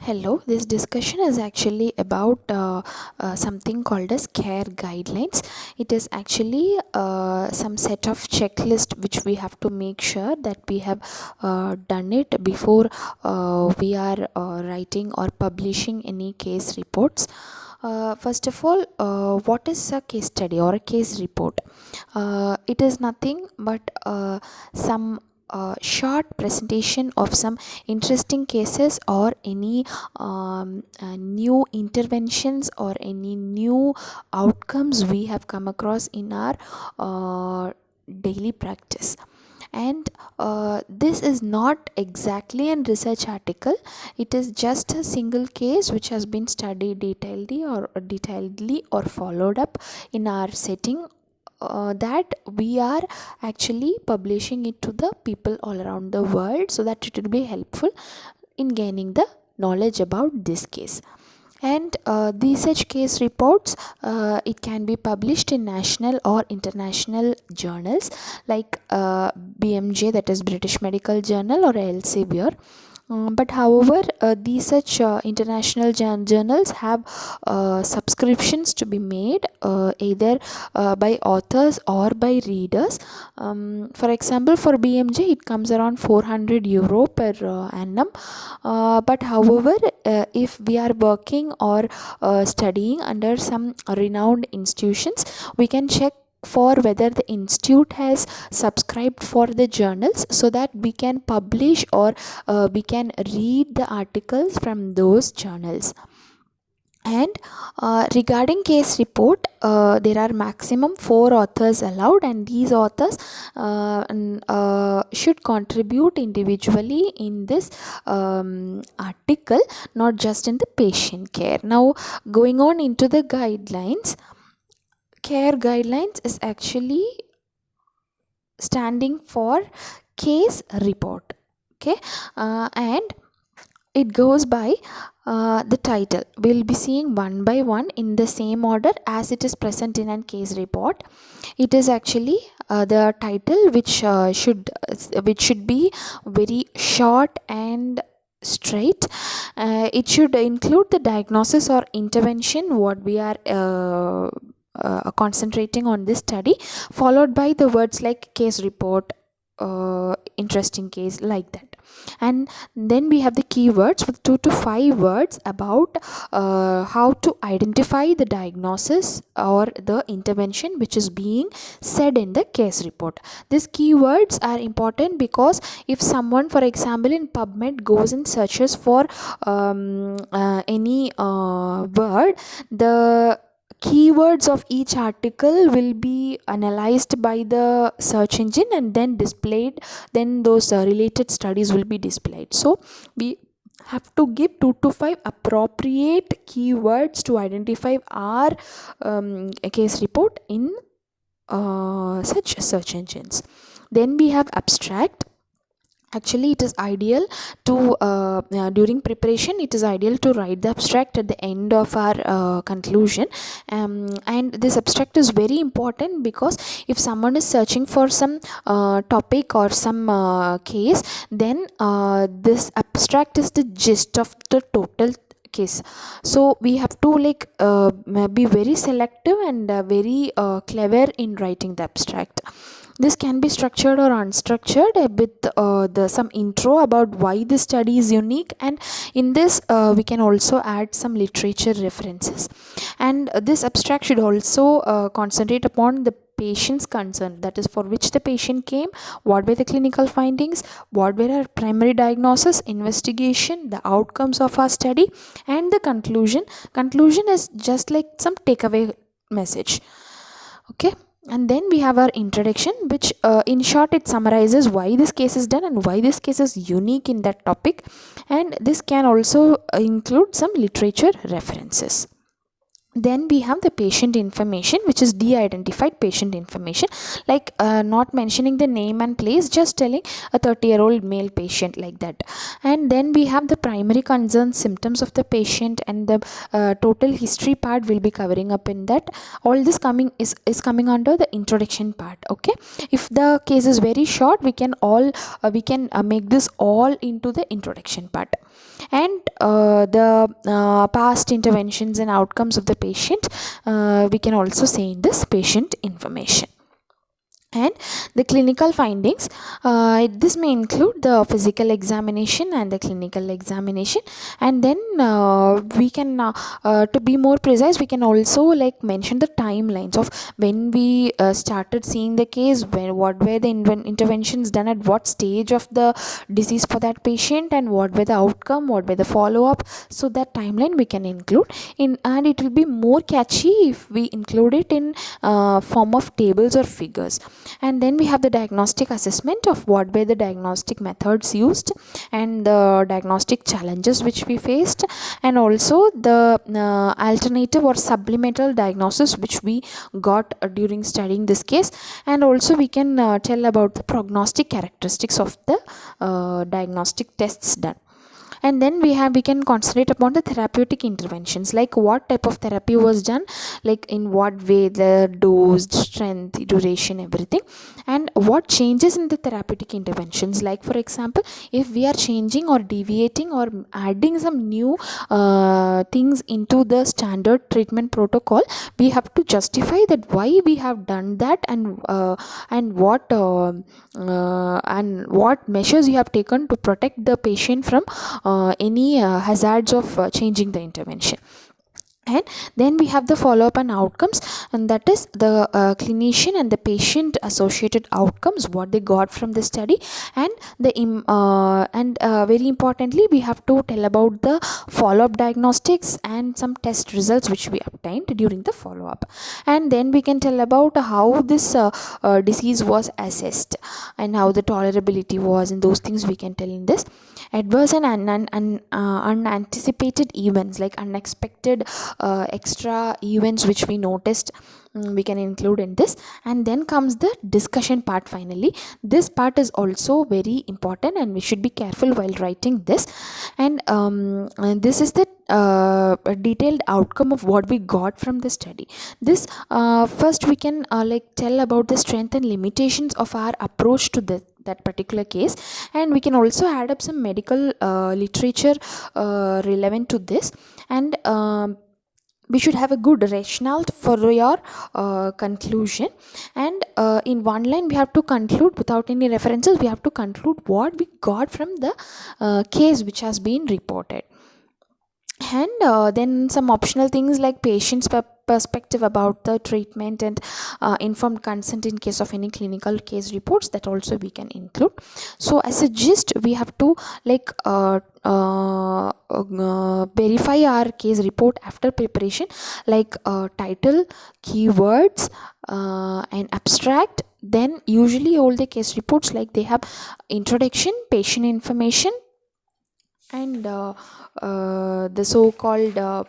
Hello, this discussion is actually about something called as care guidelines. It is actually some set of checklist which we have to make sure that we have done it before we are writing or publishing any case reports. First of all, what is a case study or a case report? It is nothing but some short presentation of some interesting cases or any new interventions or any new outcomes we have come across in our daily practice. And this is not exactly a research article. It is just a single case which has been studied detailedly or followed up in our setting, that we are actually publishing it to the people all around the world, so that it will be helpful in gaining the knowledge about this case. And these such case reports, it can be published in national or international journals like BMJ, that is British Medical Journal, or Elsevier. But however, these such international journals have subscriptions to be made, either by authors or by readers. For example, for BMJ it comes around 400 euro per annum. But however, if we are working or studying under some renowned institutions, we can check for whether the institute has subscribed for the journals, so that we can publish or we can read the articles from those journals. And regarding case report, there are maximum 4 authors allowed, and these authors should contribute individually in this article, not just in the patient care. Now, going on into the guidelines, care guidelines is actually standing for case report. Okay, and it goes by the title. We'll be seeing one by one in the same order as it is present in a case report. It is actually the title which should be very short and straight. It should include the diagnosis or intervention what we are concentrating on this study, followed by the words like case report, interesting case, like that. And then we have the keywords with 2 to 5 words about how to identify the diagnosis or the intervention which is being said in the case report. These keywords are important because if someone, for example, in PubMed goes and searches for any word, the keywords of each article will be analyzed by the search engine and then displayed, then those related studies will be displayed. So we have to give 2 to 5 appropriate keywords to identify our case report in such search engines. Then we have abstract. Actually, it is ideal to during preparation, it is ideal to write the abstract at the end of our conclusion. And this abstract is very important because if someone is searching for some topic or some case, then this abstract is the gist of the total case. So we have to be very selective and very clever in writing the abstract. This can be structured or unstructured with the some intro about why this study is unique, and in this we can also add some literature references. And this abstract should also concentrate upon the patient's concern, that is for which the patient came, what were the clinical findings, what were our primary diagnosis, investigation, the outcomes of our study, and the conclusion. Conclusion is just like some takeaway message. Okay, and then we have our introduction, which in short it summarizes why this case is done and why this case is unique in that topic. And this can also include some literature references. Then we have the patient information, which is de-identified patient information, like not mentioning the name and place, just telling a 30-year-old male patient, like that. And then we have the primary concerns, symptoms of the patient, and the total history part will be covering up in that. All this is coming under the introduction part. Okay, if the case is very short, we can make this all into the introduction part. And the past interventions and outcomes of the patient, we can also say in this patient information. And the clinical findings, this may include the physical examination and the clinical examination. And then we can to be more precise, we can also like mention the timelines of when we started seeing the case, what were the interventions done at what stage of the disease for that patient, and what were the outcome, what were the follow-up. So that timeline we can include in, and it will be more catchy if we include it in form of tables or figures. And then we have the diagnostic assessment of what were the diagnostic methods used, and the diagnostic challenges which we faced, and also the alternative or supplemental diagnosis which we got during studying this case. And also we can tell about the prognostic characteristics of the diagnostic tests done. And then we can concentrate upon the therapeutic interventions, like what type of therapy was done, like in what way, the dose, strength, duration, everything, and what changes in the therapeutic interventions. Like for example, if we are changing or deviating or adding some new things into the standard treatment protocol, we have to justify that why we have done that, and what measures you have taken to protect the patient from any hazards of changing the intervention. And then we have the follow-up and outcomes, and that is the clinician and the patient associated outcomes, what they got from the study. And very importantly, we have to tell about the follow-up diagnostics and some test results which we obtained during the follow-up. And then we can tell about how this disease was assessed and how the tolerability was, and those things we can tell in this. Adverse and unanticipated events, like unexpected extra events which we noticed, we can include in this. And then comes the discussion part. Finally, this part is also very important, and we should be careful while writing this. And this is the detailed outcome of what we got from the study. This first we can tell about the strength and limitations of our approach to that particular case. And we can also add up some medical literature relevant to this. And we should have a good rationale for your conclusion. And in one line we have to conclude, without any references, we have to conclude what we got from the case which has been reported. And then some optional things like patient's perspective about the treatment, and informed consent in case of any clinical case reports, that also we can include. So as a gist, we have to verify our case report after preparation, like title, keywords, and abstract. Then usually all the case reports, like they have introduction, patient information, and the so-called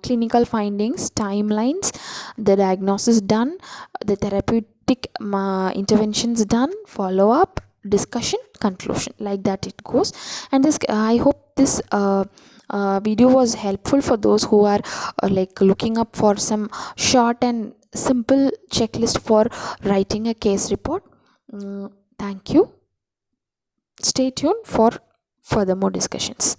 clinical findings, timelines, the diagnosis done, the therapeutic interventions done, follow-up, discussion, conclusion, like that it goes. And this, I hope this video was helpful for those who are looking up for some short and simple checklist for writing a case report. Thank you. Stay tuned for further more discussions.